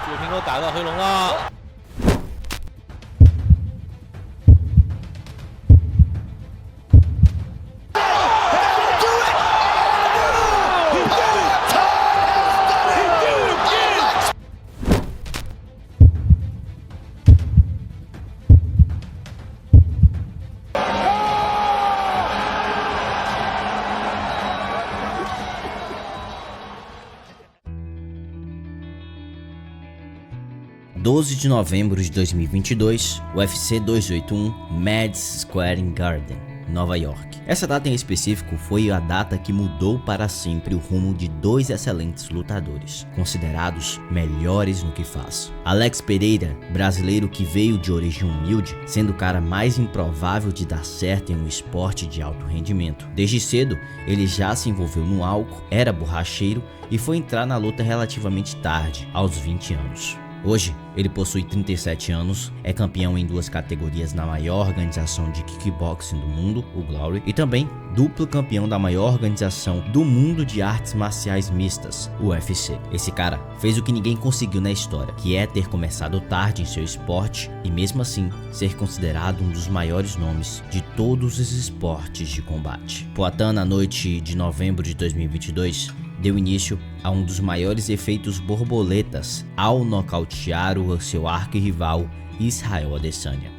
视频都打到黑龙了。 12 de novembro de 2022, UFC 281 Madison Square Garden, Nova York. Essa data em específico foi a data que mudou para sempre o rumo de dois excelentes lutadores, considerados melhores no que faz. Alex Pereira, brasileiro que veio de origem humilde, sendo o cara mais improvável de dar certo em um esporte de alto rendimento. Desde cedo, ele já se envolveu no álcool, era borracheiro e foi entrar na luta relativamente tarde, aos 20 anos. Hoje, ele possui 37 anos, é campeão em duas categorias na maior organização de kickboxing do mundo, o Glory, e também duplo campeão da maior organização do mundo de artes marciais mistas, o UFC. Esse cara fez o que ninguém conseguiu na história, que é ter começado tarde em seu esporte e mesmo assim ser considerado um dos maiores nomes de todos os esportes de combate. Poatan, na noite de novembro de 2022, deu início a um dos maiores efeitos borboletas ao nocautear o seu arquirrival Israel Adesanya,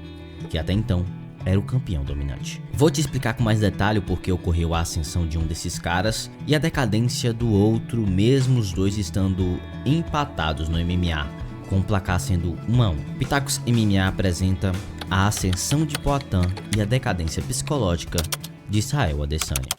que até então era o campeão dominante. Vou te explicar com mais detalhe o porquê ocorreu a ascensão de um desses caras e a decadência do outro, mesmo os dois estando empatados no MMA, com o placar sendo 1-1. Pitacos MMA apresenta a ascensão de Poatan e a decadência psicológica de Israel Adesanya.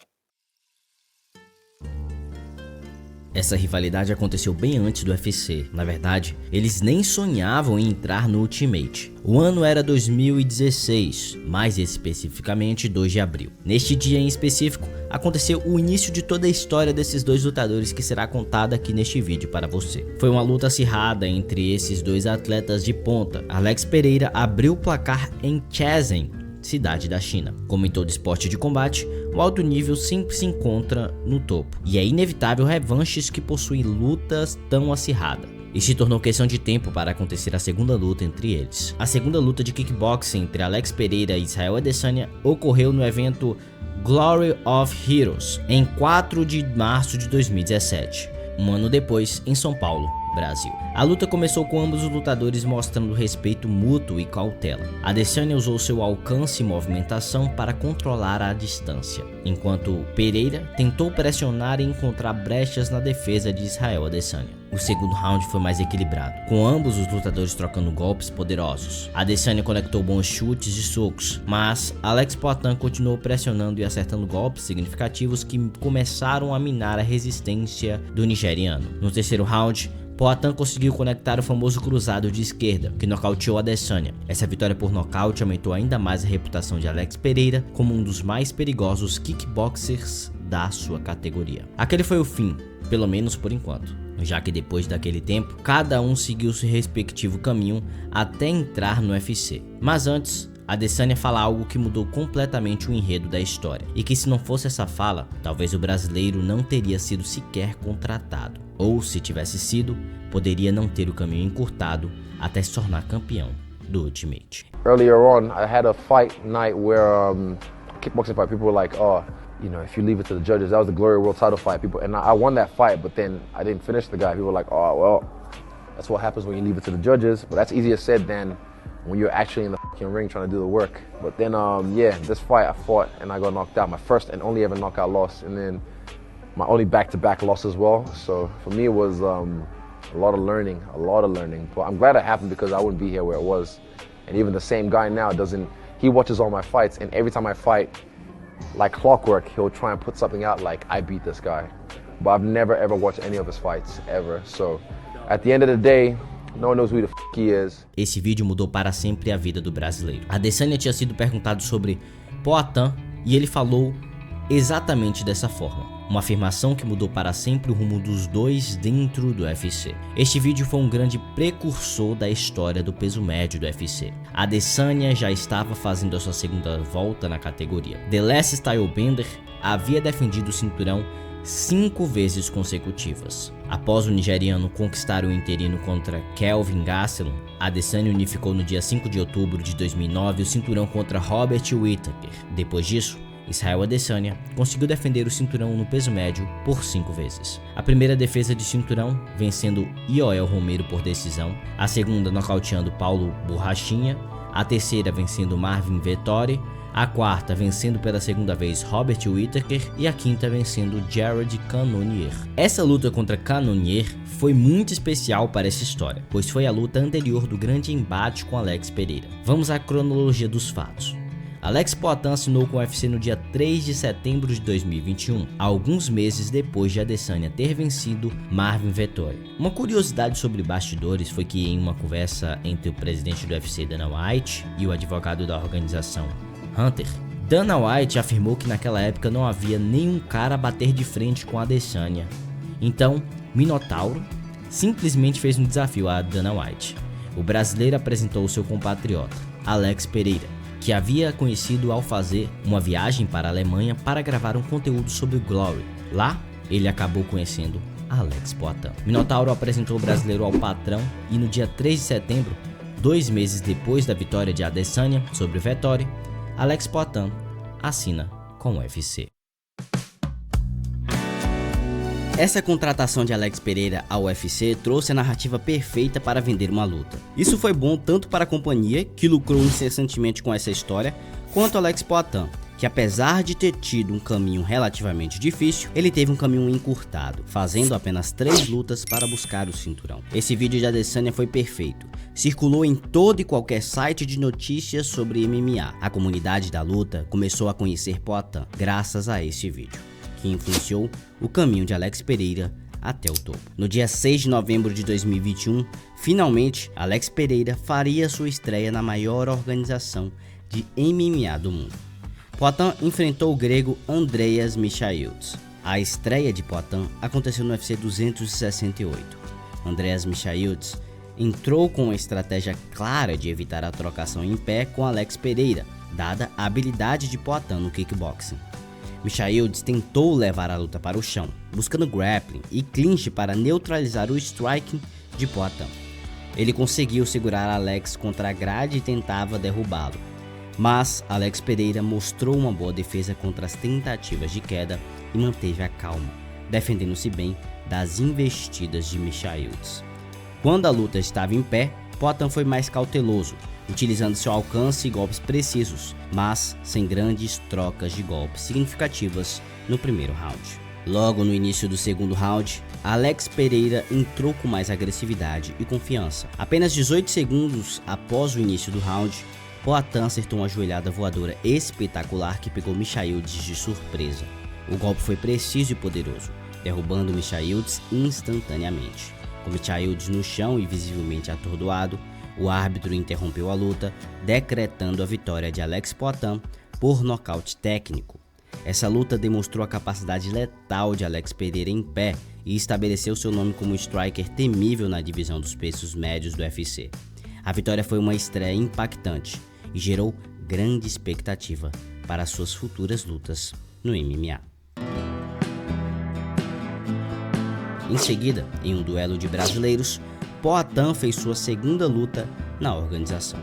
Essa rivalidade aconteceu bem antes do UFC, na verdade, eles nem sonhavam em entrar no Ultimate. O ano era 2016, mais especificamente 2 de abril. Neste dia em específico, aconteceu o início de toda a história desses dois lutadores que será contada aqui neste vídeo para você. Foi uma luta acirrada entre esses dois atletas de ponta. Alex Pereira abriu o placar em Shenzhen, cidade da China. Como em todo esporte de combate, o alto nível sempre se encontra no topo, e é inevitável revanches que possuem lutas tão acirradas. E se tornou questão de tempo para acontecer a segunda luta entre eles. A segunda luta de kickboxing entre Alex Pereira e Israel Adesanya ocorreu no evento Glory of Heroes em 4 de março de 2017, um ano depois em São Paulo, Brasil. A luta começou com ambos os lutadores mostrando respeito mútuo e cautela. Adesanya usou seu alcance e movimentação para controlar a distância, enquanto Pereira tentou pressionar e encontrar brechas na defesa de Israel Adesanya. O segundo round foi mais equilibrado, com ambos os lutadores trocando golpes poderosos. Adesanya conectou bons chutes e socos, mas Alex Poatan continuou pressionando e acertando golpes significativos que começaram a minar a resistência do nigeriano. No terceiro round, Poatan conseguiu conectar o famoso cruzado de esquerda, que nocauteou Adesanya. Essa vitória por nocaute aumentou ainda mais a reputação de Alex Pereira como um dos mais perigosos kickboxers da sua categoria. Aquele foi o fim, pelo menos por enquanto, já que depois daquele tempo, cada um seguiu seu respectivo caminho até entrar no UFC. Mas antes, Adesanya fala algo que mudou completamente o enredo da história, e que se não fosse essa fala, talvez o brasileiro não teria sido sequer contratado, ou se tivesse sido, poderia não ter o caminho encurtado até se tornar campeão do Ultimate. Earlier on, I had a fight night where kickboxing fight, people were like, oh, you know, if you leave it to the judges, that was the Glory World title fight. People, and I won that fight, but then I didn't finish the guy. People were like, oh, well, that's what happens when you leave it to the judges. But that's easier said than when you're actually in the ring trying to do the work. But then, yeah, this fight I fought and I got knocked out. My first and only ever knockout loss, and then my only back-to-back loss as well. So for me, it was a lot of learning. But I'm glad it happened because I wouldn't be here where it was. And even the same guy now he watches all my fights, and every time I fight, like clockwork, he'll try and put something out like, I beat this guy. But I've never ever watched any of his fights, ever. So at the end of the day, no one knows who the he is. Esse vídeo mudou para sempre a vida do brasileiro. Adesanya tinha sido perguntado sobre Poatan e ele falou exatamente dessa forma. Uma afirmação que mudou para sempre o rumo dos dois dentro do UFC. Este vídeo foi um grande precursor da história do peso médio do UFC. Adesanya já estava fazendo a sua segunda volta na categoria. The Last Stylebender havia defendido o cinturão 5 vezes consecutivas. Após o nigeriano conquistar o interino contra Kelvin Gastelum, Adesanya unificou no dia 5 de outubro de 2009 o cinturão contra Robert Whittaker. Depois disso, Israel Adesanya conseguiu defender o cinturão no peso médio por 5 vezes. A primeira defesa de cinturão, vencendo Yoel Romero por decisão, a segunda nocauteando Paulo Borrachinha, a terceira vencendo Marvin Vettori, a quarta vencendo pela segunda vez Robert Whittaker e a quinta vencendo Jared Cannonier. Essa luta contra Cannonier foi muito especial para essa história, pois foi a luta anterior do grande embate com Alex Pereira. Vamos à cronologia dos fatos. Alex Poatan assinou com o UFC no dia 3 de setembro de 2021, alguns meses depois de Adesanya ter vencido Marvin Vettori. Uma curiosidade sobre bastidores foi que, em uma conversa entre o presidente do UFC Dana White e o advogado da organização Hunter, Dana White afirmou que naquela época não havia nenhum cara a bater de frente com Adesanya. Então, Minotauro simplesmente fez um desafio a Dana White. O brasileiro apresentou seu compatriota, Alex Pereira, que havia conhecido ao fazer uma viagem para a Alemanha para gravar um conteúdo sobre o Glory. Lá, ele acabou conhecendo Alex Poatan. Minotauro apresentou o brasileiro ao patrão e no dia 3 de setembro, 2 meses depois da vitória de Adesanya sobre Vettori, Alex Poatan assina com o UFC. Essa contratação de Alex Pereira ao UFC trouxe a narrativa perfeita para vender uma luta. Isso foi bom tanto para a companhia, que lucrou incessantemente com essa história, quanto Alex Poatan, que apesar de ter tido um caminho relativamente difícil, ele teve um caminho encurtado, fazendo apenas 3 lutas para buscar o cinturão. Esse vídeo de Adesanya foi perfeito. Circulou em todo e qualquer site de notícias sobre MMA. A comunidade da luta começou a conhecer Poatan graças a esse vídeo, que influenciou o caminho de Alex Pereira até o topo. No dia 6 de novembro de 2021, finalmente, Alex Pereira faria sua estreia na maior organização de MMA do mundo. Poatan enfrentou o grego Andreas Michailidis. A estreia de Poatan aconteceu no UFC 268. Andreas Michailidis entrou com uma estratégia clara de evitar a trocação em pé com Alex Pereira, dada a habilidade de Poatan no kickboxing. Michailidis tentou levar a luta para o chão, buscando grappling e clinch para neutralizar o striking de Poatan. Ele conseguiu segurar Alex contra a grade e tentava derrubá-lo, mas Alex Pereira mostrou uma boa defesa contra as tentativas de queda e manteve a calma, defendendo-se bem das investidas de Michailidis. Quando a luta estava em pé, Poatan foi mais cauteloso, utilizando seu alcance e golpes precisos, mas sem grandes trocas de golpes significativas no primeiro round. Logo no início do segundo round, Alex Pereira entrou com mais agressividade e confiança. Apenas 18 segundos após o início do round, Poatan acertou uma joelhada voadora espetacular que pegou Michailidis de surpresa. O golpe foi preciso e poderoso, derrubando Michailidis instantaneamente. Com Michailidis no chão e visivelmente atordoado, o árbitro interrompeu a luta, decretando a vitória de Alex Poatan por nocaute técnico. Essa luta demonstrou a capacidade letal de Alex Pereira em pé e estabeleceu seu nome como um striker temível na divisão dos pesos médios do UFC. A vitória foi uma estreia impactante e gerou grande expectativa para suas futuras lutas no MMA. Em seguida, em um duelo de brasileiros, Poatan fez sua segunda luta na organização.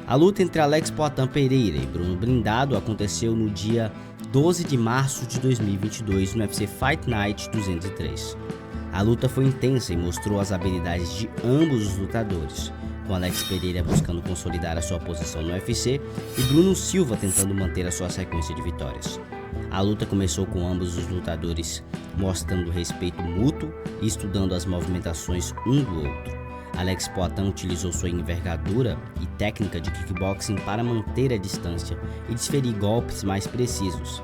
A luta entre Alex Poatan Pereira e Bruno Blindado aconteceu no dia 12 de março de 2022 no UFC Fight Night 203. A luta foi intensa e mostrou as habilidades de ambos os lutadores, com Alex Pereira buscando consolidar a sua posição no UFC e Bruno Silva tentando manter a sua sequência de vitórias. A luta começou com ambos os lutadores mostrando respeito mútuo e estudando as movimentações um do outro. Alex Poatan utilizou sua envergadura e técnica de kickboxing para manter a distância e desferir golpes mais precisos.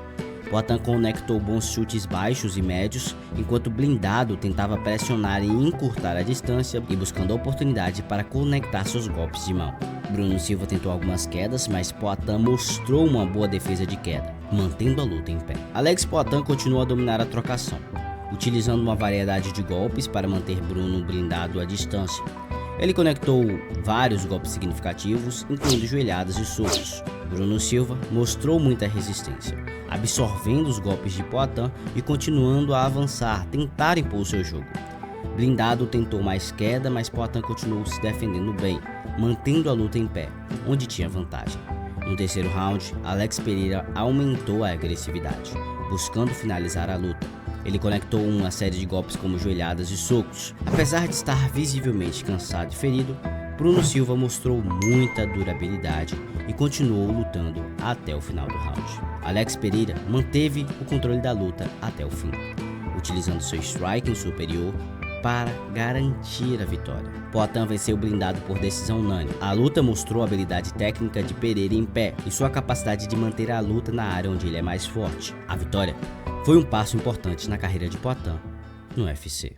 Poatan conectou bons chutes baixos e médios, enquanto Blindado tentava pressionar e encurtar a distância e buscando a oportunidade para conectar seus golpes de mão. Bruno Silva tentou algumas quedas, mas Poatan mostrou uma boa defesa de queda, mantendo a luta em pé. Alex Poatan continuou a dominar a trocação, utilizando uma variedade de golpes para manter Bruno Blindado à distância. Ele conectou vários golpes significativos, incluindo joelhadas e socos. Bruno Silva mostrou muita resistência, absorvendo os golpes de Poatan e continuando a avançar, tentar impor seu jogo. Blindado tentou mais queda, mas Poatan continuou se defendendo bem, mantendo a luta em pé, onde tinha vantagem. No terceiro round, Alex Pereira aumentou a agressividade, buscando finalizar a luta. Ele conectou uma série de golpes como joelhadas e socos. Apesar de estar visivelmente cansado e ferido, Bruno Silva mostrou muita durabilidade e continuou lutando até o final do round. Alex Pereira manteve o controle da luta até o fim, utilizando seu striking superior para garantir a vitória. Poatan venceu blindado por decisão unânime. A luta mostrou a habilidade técnica de Pereira em pé e sua capacidade de manter a luta na área onde ele é mais forte. A vitória foi um passo importante na carreira de Poatan no UFC.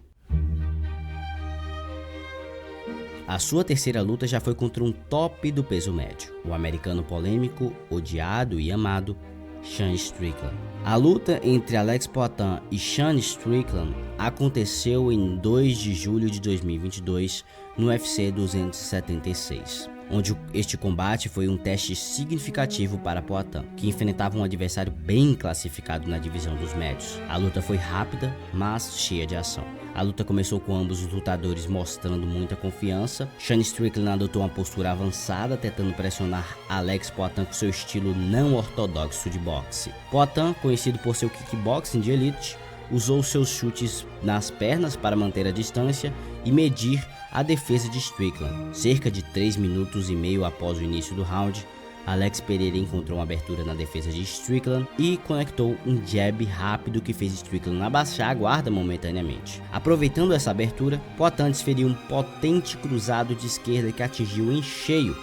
A sua terceira luta já foi contra um top do peso médio, o americano polêmico, odiado e amado Sean Strickland. A luta entre Alex Poatan e Sean Strickland aconteceu em 2 de julho de 2022 no UFC 276, onde este combate foi um teste significativo para Poatan, que enfrentava um adversário bem classificado na divisão dos médios. A luta foi rápida, mas cheia de ação. A luta começou com ambos os lutadores mostrando muita confiança. Sean Strickland adotou uma postura avançada, tentando pressionar Alex Poatan com seu estilo não ortodoxo de boxe. Poatan, conhecido por seu kickboxing de elite, usou seus chutes nas pernas para manter a distância e medir a defesa de Strickland. Cerca de 3 minutos e meio após o início do round, Alex Pereira encontrou uma abertura na defesa de Strickland e conectou um jab rápido que fez Strickland abaixar a guarda momentaneamente. Aproveitando essa abertura, Poatan desferiu um potente cruzado de esquerda que atingiu em cheio,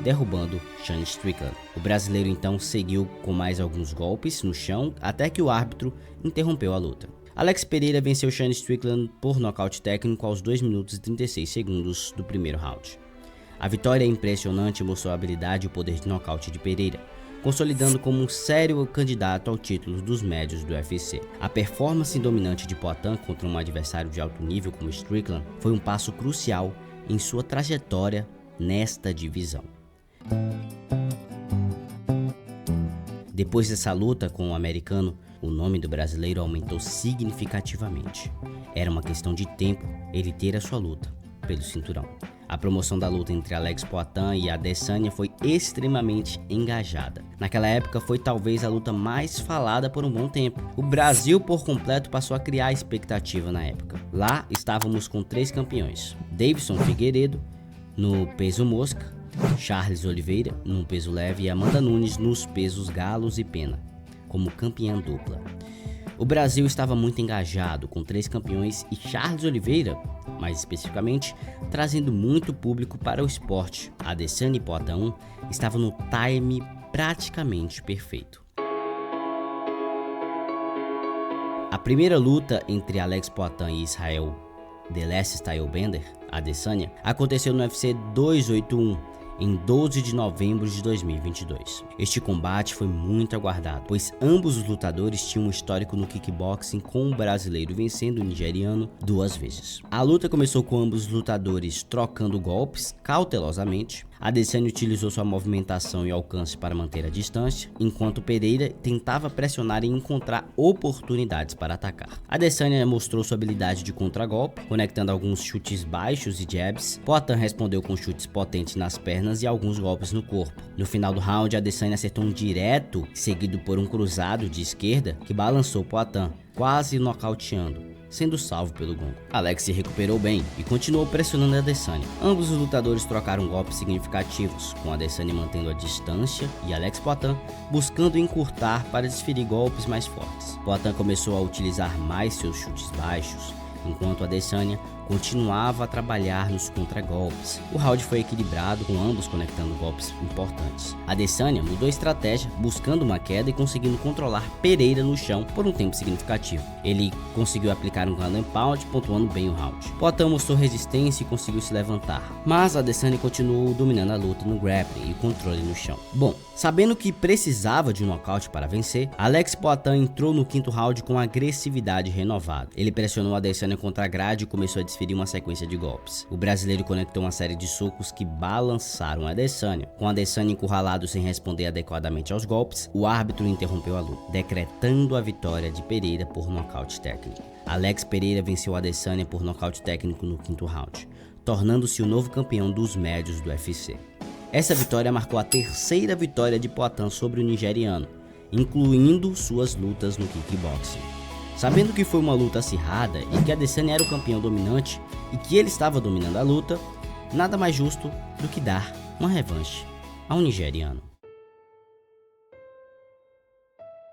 derrubando Sean Strickland. O brasileiro então seguiu com mais alguns golpes no chão até que o árbitro interrompeu a luta. Alex Pereira venceu Sean Strickland por nocaute técnico aos 2 minutos e 36 segundos do primeiro round. A vitória impressionante mostrou a habilidade e o poder de nocaute de Pereira, consolidando como um sério candidato ao título dos médios do UFC. A performance dominante de Poatan contra um adversário de alto nível como Strickland foi um passo crucial em sua trajetória nesta divisão. Depois dessa luta com o americano, o nome do brasileiro aumentou significativamente. Era uma questão de tempo ele ter a sua luta pelo cinturão. A promoção da luta entre Alex Poatan e Adesanya foi extremamente engajada. Naquela época foi talvez a luta mais falada por um bom tempo. O Brasil por completo passou a criar expectativa na época. Lá estávamos com 3 campeões: Davidson Figueiredo no peso mosca, Charles Oliveira no peso leve e Amanda Nunes nos pesos galos e pena, como campeã dupla. O Brasil estava muito engajado com 3 campeões e Charles Oliveira, mais especificamente, trazendo muito público para o esporte. Adesanya e Poatan estavam no time praticamente perfeito. A primeira luta entre Alex Poatan e Israel The Last Stylebender, Adesanya, aconteceu no UFC 281 em 12 de novembro de 2022. Este combate foi muito aguardado, pois ambos os lutadores tinham um histórico no kickboxing, com o brasileiro vencendo o nigeriano 2 vezes. A luta começou com ambos os lutadores trocando golpes cautelosamente. Adesanya utilizou sua movimentação e alcance para manter a distância, enquanto Pereira tentava pressionar e encontrar oportunidades para atacar. Adesanya mostrou sua habilidade de contragolpe, conectando alguns chutes baixos e jabs. Poatan respondeu com chutes potentes nas pernas e alguns golpes no corpo. No final do round, Adesanya acertou um direto, seguido por um cruzado de esquerda que balançou Poatan, quase nocauteando, sendo salvo pelo gongo. Alex se recuperou bem e continuou pressionando Adesanya. Ambos os lutadores trocaram golpes significativos, com Adesanya mantendo a distância e Alex Poatan buscando encurtar para desferir golpes mais fortes. Poatan começou a utilizar mais seus chutes baixos, enquanto Adesanya continuava a trabalhar nos contragolpes. O round foi equilibrado, com ambos conectando golpes importantes. Adesanya mudou a estratégia, buscando uma queda e conseguindo controlar Pereira no chão por um tempo significativo. Ele conseguiu aplicar um ground and pound, pontuando bem o round. Poatan mostrou resistência e conseguiu se levantar, mas Adesanya continuou dominando a luta no grappling e controle no chão. Bom, Sabendo que precisava de um nocaute para vencer, Alex Poatan entrou no quinto round com agressividade renovada. Ele pressionou Adesanya contra a grade e começou a desferir uma sequência de golpes. O brasileiro conectou uma série de socos que balançaram Adesanya. Com Adesanya encurralado sem responder adequadamente aos golpes, o árbitro interrompeu a luta, decretando a vitória de Pereira por nocaute técnico. Alex Pereira venceu Adesanya por nocaute técnico no quinto round, tornando-se o novo campeão dos médios do UFC. Essa vitória marcou a terceira vitória de Poatan sobre o nigeriano, incluindo suas lutas no kickboxing. Sabendo que foi uma luta acirrada e que Adesanya era o campeão dominante e que ele estava dominando a luta, nada mais justo do que dar uma revanche ao nigeriano.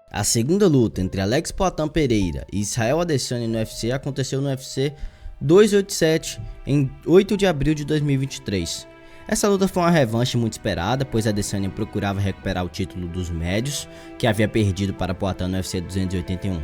A segunda luta entre Alex Poatan Pereira e Israel Adesanya no UFC aconteceu no UFC 287 em 8 de abril de 2023. Essa luta foi uma revanche muito esperada, pois Adesanya procurava recuperar o título dos médios, que havia perdido para Poatan no UFC 281.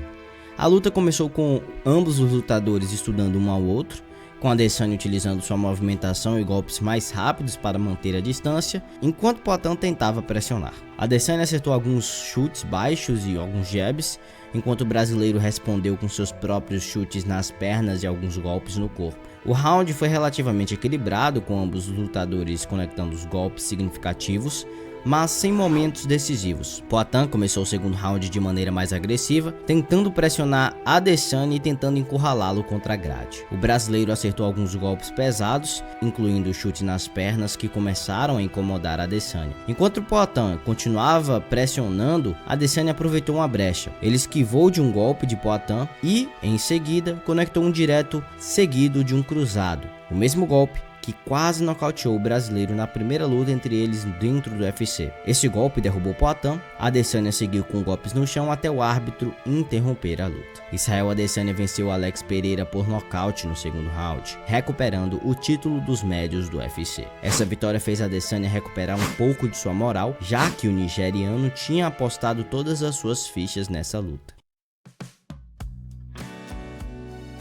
A luta começou com ambos os lutadores estudando um ao outro, com Adesanya utilizando sua movimentação e golpes mais rápidos para manter a distância, enquanto Poatan tentava pressionar. Adesanya acertou alguns chutes baixos e alguns jabs, enquanto o brasileiro respondeu com seus próprios chutes nas pernas e alguns golpes no corpo. O round foi relativamente equilibrado, com ambos os lutadores conectando os golpes significativos, mas sem momentos decisivos. Poatan começou o segundo round de maneira mais agressiva, tentando pressionar Adesanya e tentando encurralá-lo contra a grade. O brasileiro acertou alguns golpes pesados, incluindo o chute nas pernas, que começaram a incomodar Adesanya. Enquanto Poatan continuava pressionando, Adesanya aproveitou uma brecha. Ele esquivou de um golpe de Poatan e, em seguida, conectou um direto seguido de um cruzado. O mesmo golpe que quase nocauteou o brasileiro na primeira luta entre eles dentro do UFC. Esse golpe derrubou Poatan. Adesanya seguiu com golpes no chão até o árbitro interromper a luta. Israel Adesanya venceu Alex Pereira por nocaute no segundo round, recuperando o título dos médios do UFC. Essa vitória fez Adesanya recuperar um pouco de sua moral, já que o nigeriano tinha apostado todas as suas fichas nessa luta.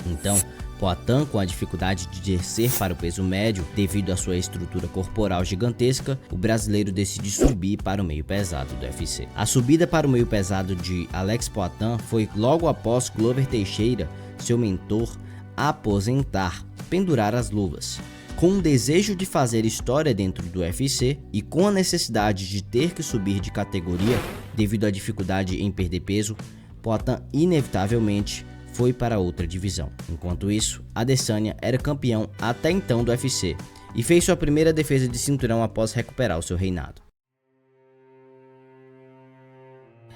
Então, Poatan, com a dificuldade de descer para o peso médio devido à sua estrutura corporal gigantesca, o brasileiro decide subir para o meio pesado do UFC. A subida para o meio pesado de Alex Poatan foi logo após Glover Teixeira, seu mentor, aposentar, pendurar as luvas. Com o desejo de fazer história dentro do UFC e com a necessidade de ter que subir de categoria devido à dificuldade em perder peso, Poatan inevitavelmente foi para outra divisão. Enquanto isso, Adesanya era campeão até então do UFC e fez sua primeira defesa de cinturão após recuperar o seu reinado.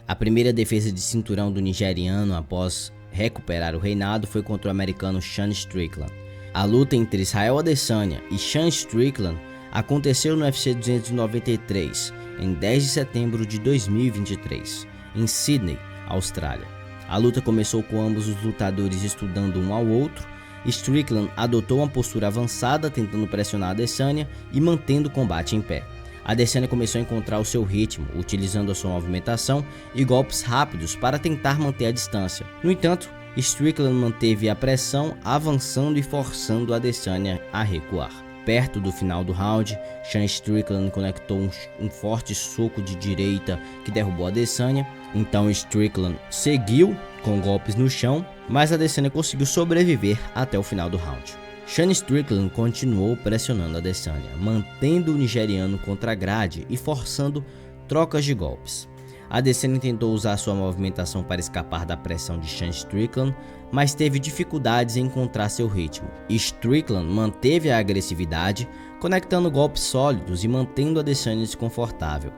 A primeira defesa de cinturão do nigeriano após recuperar o reinado foi contra o americano Sean Strickland. A luta entre Israel Adesanya e Sean Strickland aconteceu no UFC 293 em 10 de setembro de 2023, em Sydney, Austrália. A luta começou com ambos os lutadores estudando um ao outro. Strickland adotou uma postura avançada, tentando pressionar Adesanya e mantendo o combate em pé. Adesanya começou a encontrar o seu ritmo, utilizando a sua movimentação e golpes rápidos para tentar manter a distância. No entanto, Strickland manteve a pressão, avançando e forçando Adesanya a recuar. Perto do final do round, Sean Strickland conectou um forte soco de direita que derrubou Adesanya. Então Strickland seguiu com golpes no chão, mas Adesanya conseguiu sobreviver até o final do round. Sean Strickland continuou pressionando Adesanya, mantendo o nigeriano contra a grade e forçando trocas de golpes. Adesanya tentou usar sua movimentação para escapar da pressão de Sean Strickland, mas teve dificuldades em encontrar seu ritmo. Strickland manteve a agressividade, conectando golpes sólidos e mantendo Adesanya desconfortável.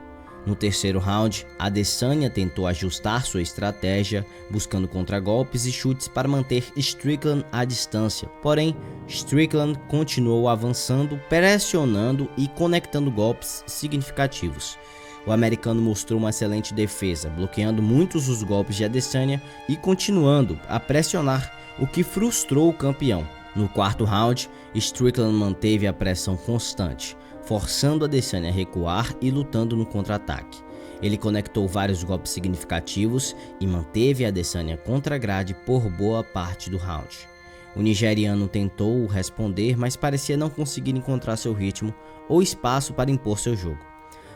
No terceiro round, Adesanya tentou ajustar sua estratégia, buscando contragolpes e chutes para manter Strickland à distância. Porém, Strickland continuou avançando, pressionando e conectando golpes significativos. O americano mostrou uma excelente defesa, bloqueando muitos dos golpes de Adesanya e continuando a pressionar, o que frustrou o campeão. No quarto round, Strickland manteve a pressão constante, forçando Adesanya a recuar e lutando no contra-ataque. Ele conectou vários golpes significativos e manteve Adesanya contra a grade por boa parte do round. O nigeriano tentou responder, mas parecia não conseguir encontrar seu ritmo ou espaço para impor seu jogo.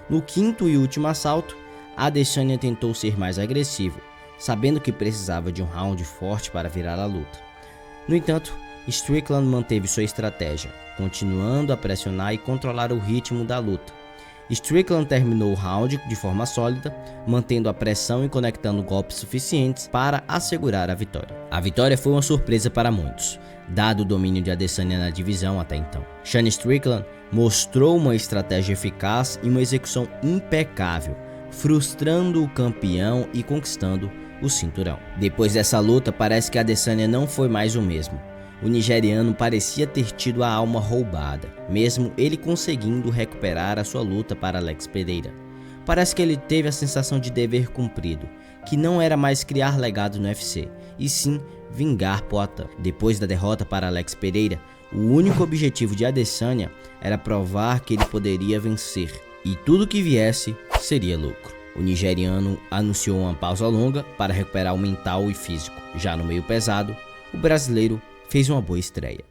No quinto e último assalto, Adesanya tentou ser mais agressivo, sabendo que precisava de um round forte para virar a luta. No entanto, Strickland manteve sua estratégia, continuando a pressionar e controlar o ritmo da luta. Strickland terminou o round de forma sólida, mantendo a pressão e conectando golpes suficientes para assegurar a vitória. A vitória foi uma surpresa para muitos, dado o domínio de Adesanya na divisão até então. Sean Strickland mostrou uma estratégia eficaz e uma execução impecável, frustrando o campeão e conquistando o cinturão. Depois dessa luta, parece que Adesanya não foi mais o mesmo. O nigeriano parecia ter tido a alma roubada, mesmo ele conseguindo recuperar a sua luta para Alex Pereira. Parece que ele teve a sensação de dever cumprido, que não era mais criar legado no UFC, e sim vingar Poatan. Depois da derrota para Alex Pereira, o único objetivo de Adesanya era provar que ele poderia vencer, e tudo que viesse seria lucro. O nigeriano anunciou uma pausa longa para recuperar o mental e físico. Já no meio pesado, o brasileiro fez uma boa estreia.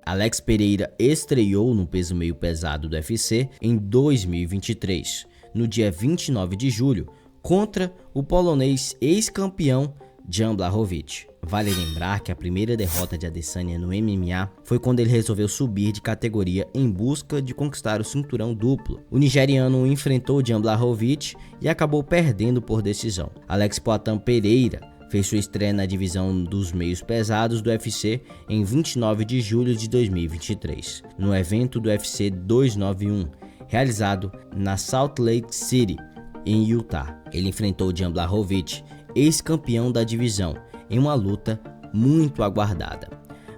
Alex Pereira estreou no peso meio pesado do UFC em 2023, no dia 29 de julho, contra o polonês ex-campeão Jan Blachowicz. Vale lembrar que a primeira derrota de Adesanya no MMA foi quando ele resolveu subir de categoria em busca de conquistar o cinturão duplo. O nigeriano enfrentou Jan Blachowicz e acabou perdendo por decisão. Alex Poatan Pereira fez sua estreia na divisão dos meios pesados do UFC em 29 de julho de 2023, no evento do UFC 291, realizado na Salt Lake City, em Utah. Ele enfrentou Jan Blachowicz, ex-campeão da divisão, em uma luta muito aguardada.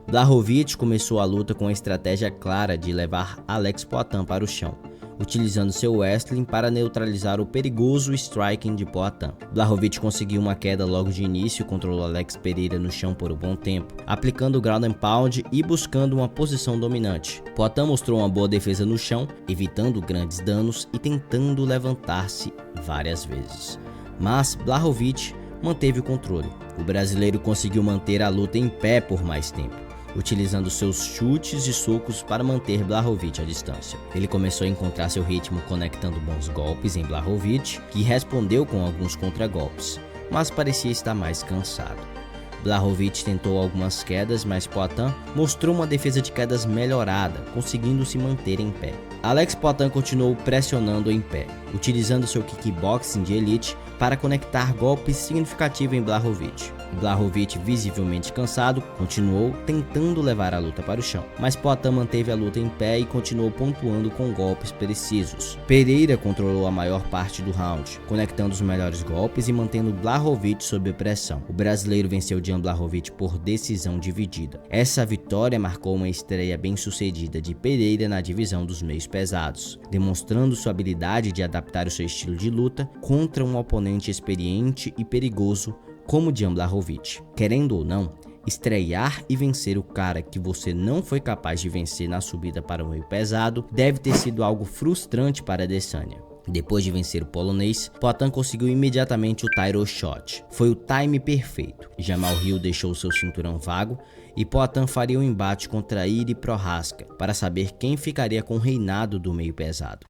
Blachowicz começou a luta com a estratégia clara de levar Alex Poatan para o chão, utilizando seu wrestling para neutralizar o perigoso striking de Poatan. Blachowicz conseguiu uma queda logo de início e controlou Alex Pereira no chão por um bom tempo, aplicando o ground and pound e buscando uma posição dominante. Poatan mostrou uma boa defesa no chão, evitando grandes danos e tentando levantar-se várias vezes. Mas Blachowicz manteve o controle. O brasileiro conseguiu manter a luta em pé por mais tempo, utilizando seus chutes e socos para manter Blachowicz à distância. Ele começou a encontrar seu ritmo conectando bons golpes em Blachowicz, que respondeu com alguns contragolpes, mas parecia estar mais cansado. Blachowicz tentou algumas quedas, mas Poatan mostrou uma defesa de quedas melhorada, conseguindo se manter em pé. Alex Poatan continuou pressionando em pé, utilizando seu kickboxing de elite para conectar golpes significativos em Blachowicz. Blachowicz, visivelmente cansado, continuou tentando levar a luta para o chão, mas Poatan manteve a luta em pé e continuou pontuando com golpes precisos. Pereira controlou a maior parte do round, conectando os melhores golpes e mantendo Blachowicz sob pressão. O brasileiro venceu Jan Blachowicz por decisão dividida. Essa vitória marcou uma estreia bem-sucedida de Pereira na divisão dos meios pesados, demonstrando sua habilidade de adaptar o seu estilo de luta contra um oponente experiente e perigoso como Jan Blachowicz. Querendo ou não, estrear e vencer o cara que você não foi capaz de vencer na subida para o meio pesado deve ter sido algo frustrante para Adesanya. Depois de vencer o polonês, Poatan conseguiu imediatamente o title shot. Foi o time perfeito. Jamal Hill deixou seu cinturão vago e Poatan faria um embate contra Iri Prochazka para saber quem ficaria com o reinado do meio pesado.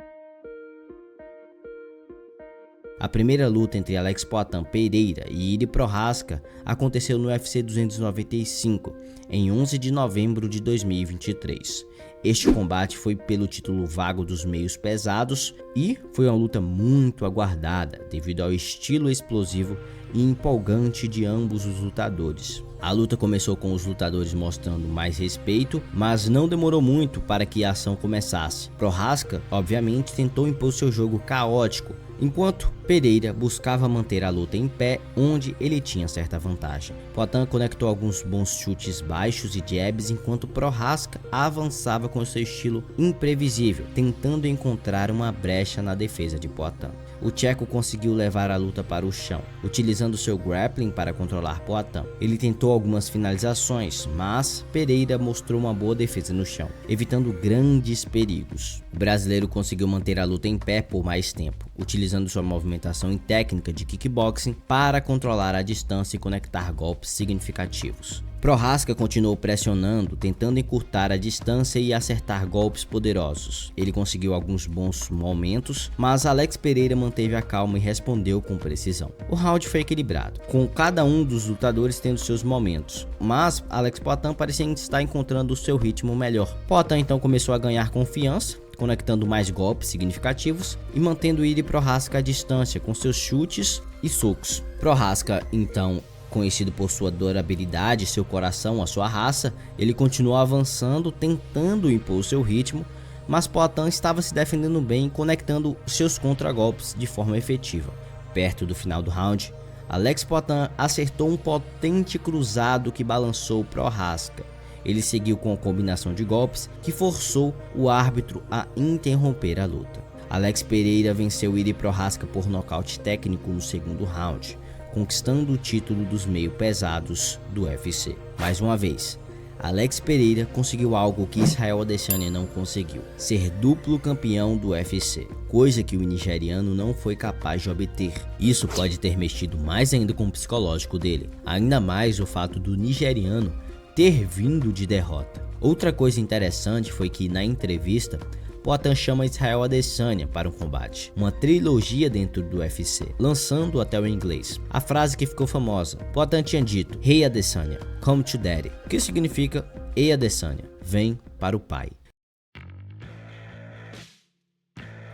A primeira luta entre Alex Poatan Pereira e Iri Prochazka aconteceu no UFC 295, em 11 de novembro de 2023. Este combate foi pelo título vago dos meios pesados e foi uma luta muito aguardada devido ao estilo explosivo e empolgante de ambos os lutadores. A luta começou com os lutadores mostrando mais respeito, mas não demorou muito para que a ação começasse. Prochazka, obviamente, tentou impor seu jogo caótico, enquanto Pereira buscava manter a luta em pé, onde ele tinha certa vantagem. Poatan conectou alguns bons chutes baixos e jabs, enquanto Prochazka avançava com seu estilo imprevisível, tentando encontrar uma brecha na defesa de Poatan. O tcheco conseguiu levar a luta para o chão, utilizando seu grappling para controlar Poatan. Ele tentou algumas finalizações, mas Pereira mostrou uma boa defesa no chão, evitando grandes perigos. O brasileiro conseguiu manter a luta em pé por mais tempo, utilizando sua movimentação e técnica de kickboxing para controlar a distância e conectar golpes significativos. Procházka continuou pressionando, tentando encurtar a distância e acertar golpes poderosos. Ele conseguiu alguns bons momentos, mas Alex Pereira manteve a calma e respondeu com precisão. O round foi equilibrado, com cada um dos lutadores tendo seus momentos, mas Alex Poatan parecia estar encontrando o seu ritmo melhor. Poatan então começou a ganhar confiança, conectando mais golpes significativos e mantendo Iri Procházka à distância com seus chutes e socos. Procházka, então, conhecido por sua durabilidade, seu coração, a sua raça, ele continuou avançando, tentando impor seu ritmo, mas Poatan estava se defendendo bem, conectando seus contragolpes de forma efetiva. Perto do final do round, Alex Poatan acertou um potente cruzado que balançou Procházka. Ele seguiu com a combinação de golpes que forçou o árbitro a interromper a luta. Alex Pereira venceu Iri Procházka por nocaute técnico no segundo round, conquistando o título dos meio pesados do UFC. Mais uma vez, Alex Pereira conseguiu algo que Israel Adesanya não conseguiu: ser duplo campeão do UFC, coisa que o nigeriano não foi capaz de obter. Isso pode ter mexido mais ainda com o psicológico dele, ainda mais o fato do nigeriano ter vindo de derrota. Outra coisa interessante foi que na entrevista, Poatan chama Israel Adesanya para um combate, uma trilogia dentro do UFC, lançando até o inglês. A frase que ficou famosa, Poatan tinha dito: "Hey Adesanya, come to daddy", que significa: "Ei Adesanya, vem para o pai".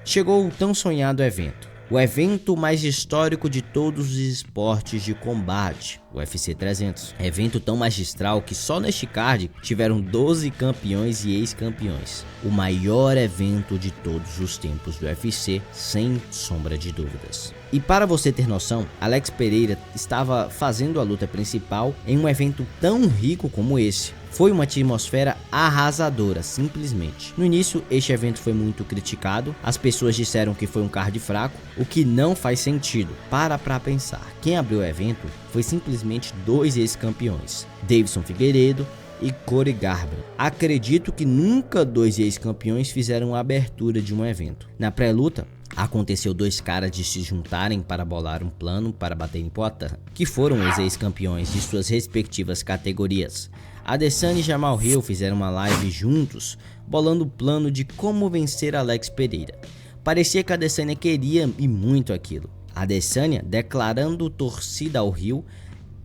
Chegou o tão sonhado evento. O evento mais histórico de todos os esportes de combate, o UFC 300. Evento tão magistral que só neste card tiveram 12 campeões e ex-campeões. O maior evento de todos os tempos do UFC, sem sombra de dúvidas. E para você ter noção, Alex Pereira estava fazendo a luta principal em um evento tão rico como esse. Foi uma atmosfera arrasadora, simplesmente. No início, este evento foi muito criticado, as pessoas disseram que foi um card fraco, o que não faz sentido. Para pra pensar, quem abriu o evento foi simplesmente 2 ex-campeões, Deiveson Figueiredo e Cody Garbrandt. Acredito que nunca 2 ex-campeões fizeram a abertura de um evento. Na pré-luta, aconteceu 2 caras de se juntarem para bolar um plano para bater em Poatan, que foram os ex-campeões de suas respectivas categorias. Adesanya e Jamal Hill fizeram uma live juntos, bolando o plano de como vencer Alex Pereira. Parecia que Adesanya queria e muito aquilo. Adesanya declarando torcida ao Hill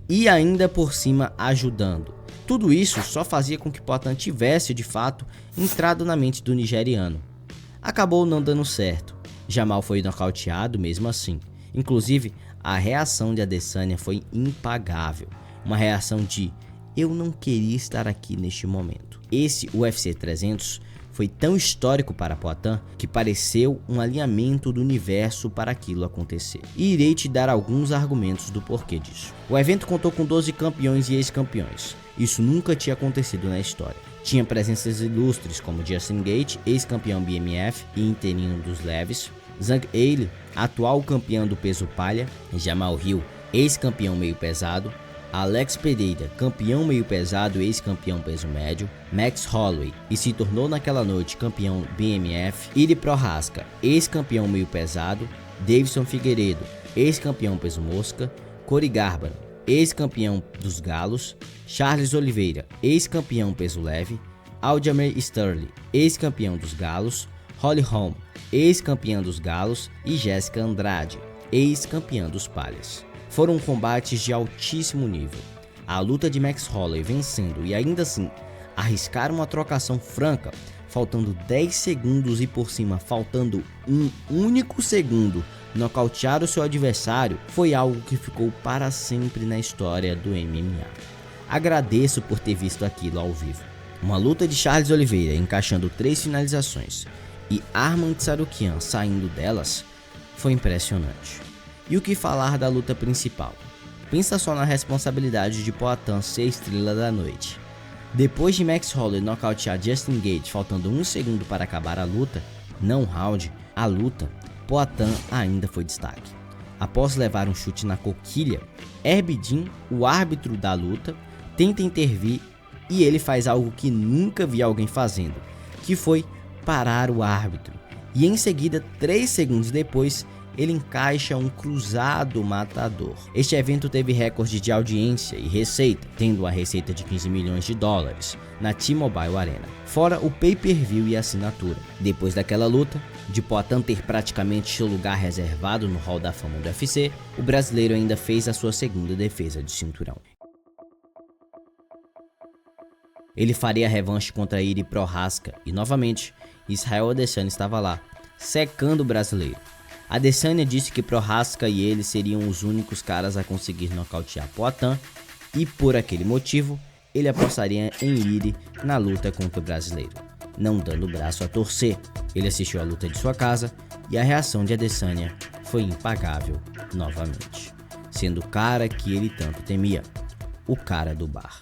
e ainda por cima ajudando. Tudo isso só fazia com que Poatan tivesse de fato entrado na mente do nigeriano. Acabou não dando certo. Jamal foi nocauteado mesmo assim. Inclusive, a reação de Adesanya foi impagável. Uma reação de: eu não queria estar aqui neste momento. Esse UFC 300 foi tão histórico para Poatan que pareceu um alinhamento do universo para aquilo acontecer. E irei te dar alguns argumentos do porquê disso. O evento contou com 12 campeões e ex-campeões. Isso nunca tinha acontecido na história. Tinha presenças ilustres como Justin Gaethje, ex-campeão BMF e interino dos leves, Zhang Weili, atual campeão do peso palha, Jamal Hill, ex-campeão meio pesado, Alex Pereira, campeão meio pesado e ex-campeão peso médio, Max Holloway, e se tornou naquela noite campeão BMF, Iri Procházka, ex-campeão meio pesado, Deiveson Figueiredo, ex-campeão peso mosca, Cody Garbrandt, ex-campeão dos galos, Charles Oliveira, ex-campeão peso leve, Aljamain Sterling, ex-campeão dos galos, Holly Holm, ex-campeã dos galos, e Jéssica Andrade, ex-campeã dos palhas. Foram combates de altíssimo nível. A luta de Max Holloway vencendo e ainda assim arriscar uma trocação franca, faltando 10 segundos e por cima faltando um único segundo nocautear o seu adversário, foi algo que ficou para sempre na história do MMA. Agradeço por ter visto aquilo ao vivo. Uma luta de Charles Oliveira encaixando 3 finalizações e Arman Tsarukyan saindo delas foi impressionante. E o que falar da luta principal? Pensa só na responsabilidade de Poatan ser estrela da noite. Depois de Max Holloway nocautear Justin Gaethje faltando 1 segundo para acabar a luta, não round, a luta, Poatan ainda foi destaque. Após levar um chute na coquilha, Herb Dean, o árbitro da luta, tenta intervir e ele faz algo que nunca vi alguém fazendo, que foi parar o árbitro. E em seguida, 3 segundos depois, ele encaixa um cruzado matador. Este evento teve recorde de audiência e receita, tendo a receita de 15 milhões de dólares na T-Mobile Arena, fora o pay-per-view e assinatura. Depois daquela luta, de Poatan ter praticamente seu lugar reservado no Hall da Fama do UFC, o brasileiro ainda fez a sua segunda defesa de cinturão. Ele faria a revanche contra Iri Prochazka e novamente Israel Adesanya estava lá, secando o brasileiro. Adesanya disse que Prochazka e ele seriam os únicos caras a conseguir nocautear Poatan e por aquele motivo ele apostaria em Iri na luta contra o brasileiro, não dando o braço a torcer. Ele assistiu a luta de sua casa e a reação de Adesanya foi impagável novamente, sendo o cara que ele tanto temia, o cara do bar.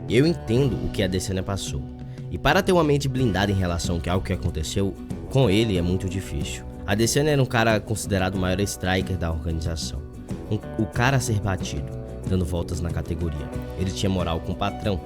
Eu entendo o que Adesanya passou, e para ter uma mente blindada em relação a algo que aconteceu com ele é muito difícil. Adesanya era um cara considerado o maior striker da organização, o cara a ser batido, dando voltas na categoria. Ele tinha moral com o patrão.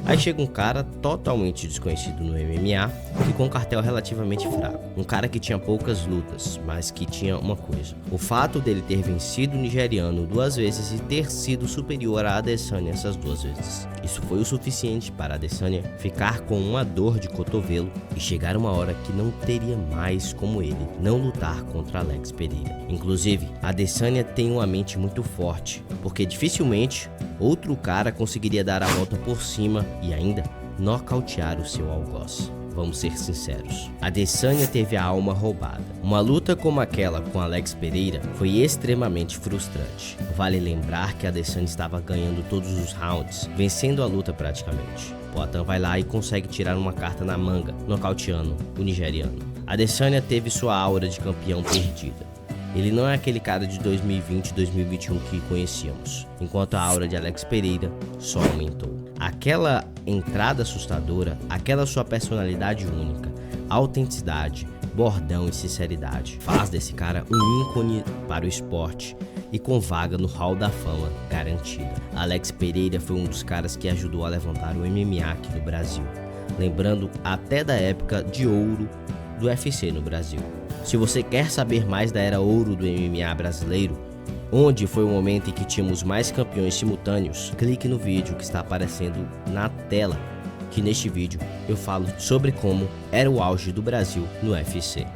Aí chega um cara totalmente desconhecido no MMA e com um cartel relativamente fraco. Um cara que tinha poucas lutas, mas que tinha uma coisa: o fato dele ter vencido o nigeriano 2 vezes e ter sido superior a Adesanya essas 2 vezes. Isso foi o suficiente para Adesanya ficar com uma dor de cotovelo e chegar uma hora que não teria mais como ele não lutar contra Alex Pereira. Inclusive, Adesanya tem uma mente muito forte, porque dificilmente outro cara conseguiria dar a volta por cima e ainda nocautear o seu algoz. Vamos ser sinceros, Adesanya teve a alma roubada. Uma luta como aquela com Alex Pereira foi extremamente frustrante. Vale lembrar que Adesanya estava ganhando todos os rounds, vencendo a luta praticamente. Poatan vai lá e consegue tirar uma carta na manga, nocauteando o nigeriano. Adesanya teve sua aura de campeão perdida. Ele não é aquele cara de 2020 e 2021 que conhecíamos, enquanto a aura de Alex Pereira só aumentou. Aquela entrada assustadora, aquela sua personalidade única, autenticidade, bordão e sinceridade faz desse cara um ícone para o esporte e com vaga no Hall da Fama garantida. Alex Pereira foi um dos caras que ajudou a levantar o MMA aqui no Brasil, lembrando até da época de ouro do UFC no Brasil. Se você quer saber mais da era ouro do MMA brasileiro, onde foi o momento em que tínhamos mais campeões simultâneos, clique no vídeo que está aparecendo na tela, que neste vídeo eu falo sobre como era o auge do Brasil no UFC.